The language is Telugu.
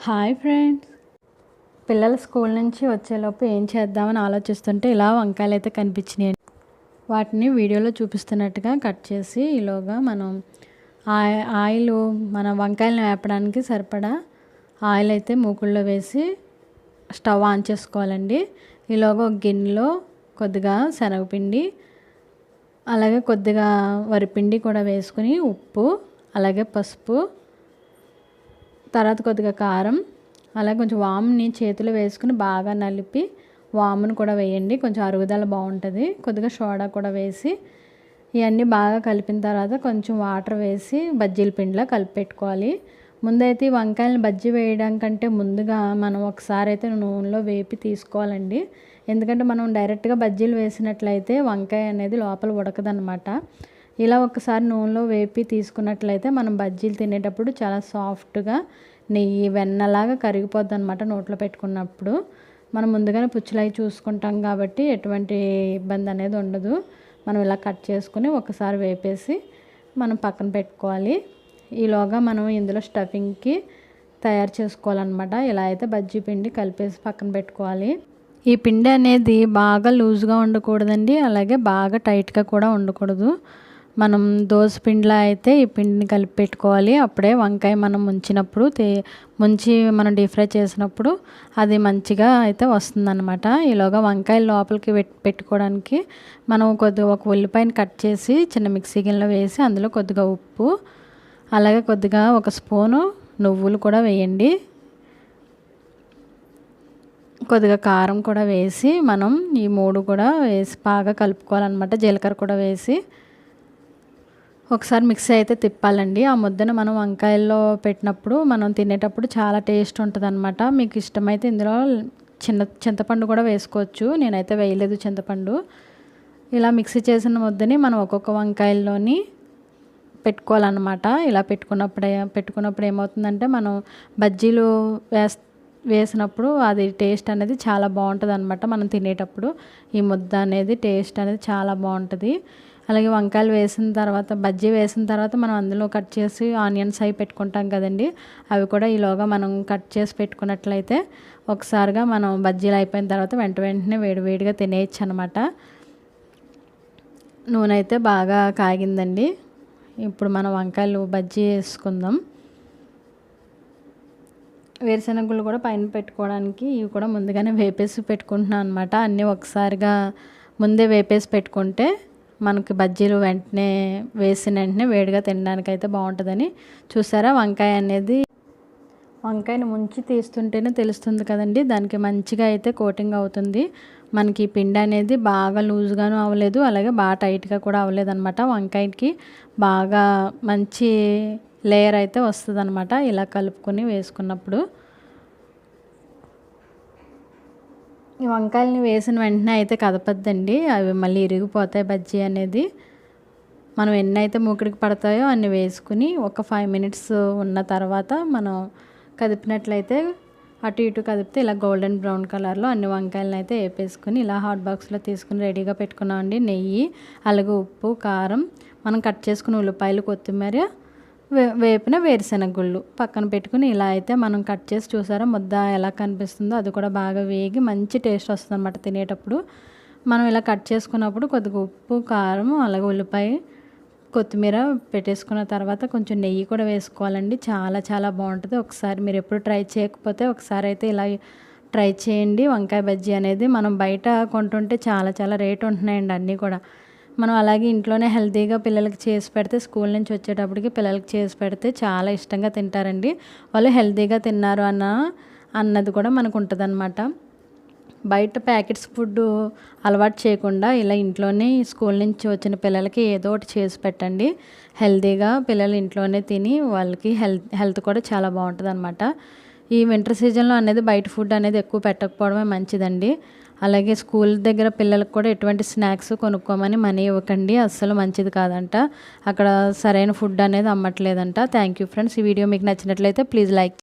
హాయ్ ఫ్రెండ్స్, పిల్లలు స్కూల్ నుంచి వచ్చేలోపు ఏం చేద్దామని ఆలోచిస్తుంటే ఇలా వంకాయలు అయితే కనిపించినాయి. వాటిని వీడియోలో చూపిస్తున్నట్టుగా కట్ చేసి ఈలోగా మనం ఆయిల్ మన వంకాయలను వేపడానికి సరిపడా ఆయిల్ అయితే మూకుల్లో వేసి స్టవ్ ఆన్ చేసుకోవాలండి. ఈలోగా ఒక గిన్నెలో కొద్దిగా శనగపిండి, అలాగే కొద్దిగా వరిపిండి కూడా వేసుకుని ఉప్పు, అలాగే పసుపు, తర్వాత కొద్దిగా కారం, అలాగే కొంచెం వాముని చేతిలో వేసుకుని బాగా నలిపి వామును కూడా వేయండి, కొంచెం అరుగుదల బాగుంటుంది. కొద్దిగా సోడా కూడా వేసి ఇవన్నీ బాగా కలిపిన తర్వాత కొంచెం వాటర్ వేసి బజ్జీల పిండిలా కలిపి పెట్టుకోవాలి. ముందైతే ఈ వంకాయలను బజ్జీ వేయడం కంటే ముందుగా మనం ఒకసారి అయితే నూనెలో వేపి తీసుకోవాలండి. ఎందుకంటే మనం డైరెక్ట్గా బజ్జీలు వేసినట్లయితే వంకాయ అనేది లోపల ఉడకదనమాట. ఇలా ఒకసారి నూనెలో వేపి తీసుకున్నట్లయితే మనం బజ్జీలు తినేటప్పుడు చాలా సాఫ్ట్గా నెయ్యి వెన్నలాగా కరిగిపోద్ది అనమాట. నోట్లో పెట్టుకున్నప్పుడు మనం ముందుగానే పుచ్చులవి చూసుకుంటాం కాబట్టి ఎటువంటి ఇబ్బంది అనేది ఉండదు. మనం ఇలా కట్ చేసుకుని ఒకసారి వేపేసి మనం పక్కన పెట్టుకోవాలి. ఈలోగా మనం ఇందులో స్టఫింగ్కి తయారు చేసుకోవాలన్నమాట. ఇలా అయితే బజ్జీ పిండి కలిపేసి పక్కన పెట్టుకోవాలి. ఈ పిండి అనేది బాగా లూజ్గా ఉండకూడదండి, అలాగే బాగా టైట్గా కూడా ఉండకూడదు. మనం దోశ పిండిలా అయితే ఈ పిండిని కలిపి పెట్టుకోవాలి. అప్పుడే వంకాయ మనం ముంచినప్పుడు ముంచి మనం డీప్ ఫ్రై చేసినప్పుడు అది మంచిగా అయితే వస్తుందన్నమాట. ఈలోగా వంకాయ లోపలికి పెట్టుకోవడానికి మనం ఒక ఉల్లిపాయని కట్ చేసి చిన్న మిక్సీ గిన్నెలో వేసి అందులో కొద్దిగా ఉప్పు, అలాగే కొద్దిగా ఒక స్పూను నువ్వులు కూడా వేయండి, కొద్దిగా కారం కూడా వేసి మనం ఈ మూడు కూడా వేసి బాగా కలుపుకోవాలన్నమాట. జీలకర్ర కూడా వేసి ఒకసారి మిక్సీ అయితే తిప్పాలండి. ఆ ముద్దను మనం వంకాయల్లో పెట్టినప్పుడు మనం తినేటప్పుడు చాలా టేస్ట్ ఉంటుంది అనమాట. మీకు ఇష్టమైతే ఇందులో చింతపండు కూడా వేసుకోవచ్చు. నేనైతే వేయలేదు చింతపండు. ఇలా మిక్సీ చేసిన ముద్దని మనం ఒక్కొక్క వంకాయల్లోని పెట్టుకోవాలన్నమాట. ఇలా పెట్టుకున్నప్పుడు ఏమవుతుందంటే మనం బజ్జీలు వేసినప్పుడు అది టేస్ట్ అనేది చాలా బాగుంటుంది అనమాట. మనం తినేటప్పుడు ఈ ముద్ద అనేది టేస్ట్ అనేది చాలా బాగుంటుంది. అలాగే వంకాయలు వేసిన తర్వాత బజ్జీ వేసిన తర్వాత మనం అందులో కట్ చేసి ఆనియన్స్ అవి పెట్టుకుంటాం కదండి, అవి కూడా ఈలోగా మనం కట్ చేసి పెట్టుకున్నట్లయితే ఒకసారిగా మనం బజ్జీలు అయిపోయిన తర్వాత వెంటనే వేడివేడిగా తినేయచ్చు అనమాట. నూనె అయితే బాగా కాగిందండి. ఇప్పుడు మనం వంకాయలు బజ్జీ వేసుకుందాం. వేరుశనగలు కూడా పైన పెట్టుకోవడానికి ఇవి కూడా ముందుగానే వేపేసి పెట్టుకుంటున్నాను అనమాట. అన్నీ ఒకసారిగా ముందే వేపేసి పెట్టుకుంటే మనకి బజ్జీలు వేసిన వెంటనే వేడిగా తినడానికి అయితే బాగుంటుందని. చూసారా, వంకాయని ముంచి తీస్తుంటేనే తెలుస్తుంది కదండి, దానికి మంచిగా అయితే కోటింగ్ అవుతుంది. మనకి పిండి అనేది బాగా లూజ్గాను అవ్వలేదు, అలాగే బాగా టైట్గా కూడా అవ్వలేదు అనమాట. వంకాయకి బాగా మంచి లేయర్ అయితే వస్తుంది అనమాట ఇలా కలుపుకొని వేసుకున్నప్పుడు. ఈ వంకాయలని వేసిన వెంటనే అయితే కదపద్దండి, అవి మళ్ళీ ఇరిగిపోతాయి. బజ్జీ అనేది మనం ఎన్ని అయితే మూకిడికి పడతాయో అన్ని వేసుకుని ఒక 5 మినిట్స్ ఉన్న తర్వాత మనం కదిపినట్లయితే అటు ఇటు కదిపితే ఇలా గోల్డెన్ బ్రౌన్ కలర్లో అన్ని వంకాయలను అయితే వేపేసుకుని ఇలా హాట్ బాక్స్లో తీసుకుని రెడీగా పెట్టుకున్నామండి. నెయ్యి, అలాగే ఉప్పు, కారం, మనం కట్ చేసుకుని ఉల్లిపాయలు, కొత్తిమీర, వేపిన వేరుశెనగ గుళ్ళు పక్కన పెట్టుకుని ఇలా అయితే మనం కట్ చేసి చూసారా ముద్ద ఎలా కనిపిస్తుందో, అది కూడా బాగా వేగి మంచి టేస్ట్ వస్తుంది అన్నమాట తినేటప్పుడు. మనం ఇలా కట్ చేసుకున్నప్పుడు కొద్దిగా ఉప్పు, కారం, అలాగే ఉల్లిపాయ, కొత్తిమీర పెట్టేసుకున్న తర్వాత కొంచెం నెయ్యి కూడా వేసుకోవాలండి. చాలా చాలా బాగుంటుంది. ఒకసారి మీరు ఎప్పుడు ట్రై చేయకపోతే ఒకసారి అయితే ఇలా ట్రై చేయండి. వంకాయ బజ్జీ అనేది మనం బయట కొంటుంటే చాలా చాలా రేటు ఉంటున్నాయండి అన్నీ కూడా. మనం అలాగే ఇంట్లోనే హెల్తీగా పిల్లలకి చేసి పెడితే స్కూల్ నుంచి వచ్చేటప్పటికి పిల్లలకి చేసి పెడితే చాలా ఇష్టంగా తింటారండి. వాళ్ళు హెల్తీగా తిన్నారు అన్నది కూడా మనకు ఉంటుంది అనమాట. బయట ప్యాకెట్స్ ఫుడ్ అలవాటు చేయకుండా ఇలా ఇంట్లోనే స్కూల్ నుంచి వచ్చిన పిల్లలకి ఏదో ఒకటి చేసి పెట్టండి. హెల్తీగా పిల్లలు ఇంట్లోనే తిని వాళ్ళకి హెల్త్ కూడా చాలా బాగుంటుంది అనమాట. ఈ వింటర్ సీజన్లో అనేది బయట ఫుడ్ అనేది ఎక్కువ పెట్టకపోవడమే మంచిదండి. అలాగే స్కూల్ దగ్గర పిల్లలకు కూడా ఎటువంటి స్నాక్స్ కొనుక్కోమని మనీ ఇవ్వకండి, అస్సలు మంచిది కాదంట. అక్కడ సరైన ఫుడ్ అనేది అమ్మట్లేదంట. Thank you friends. ఈ వీడియో మీకు నచ్చినట్లయితే ప్లీజ్ లైక్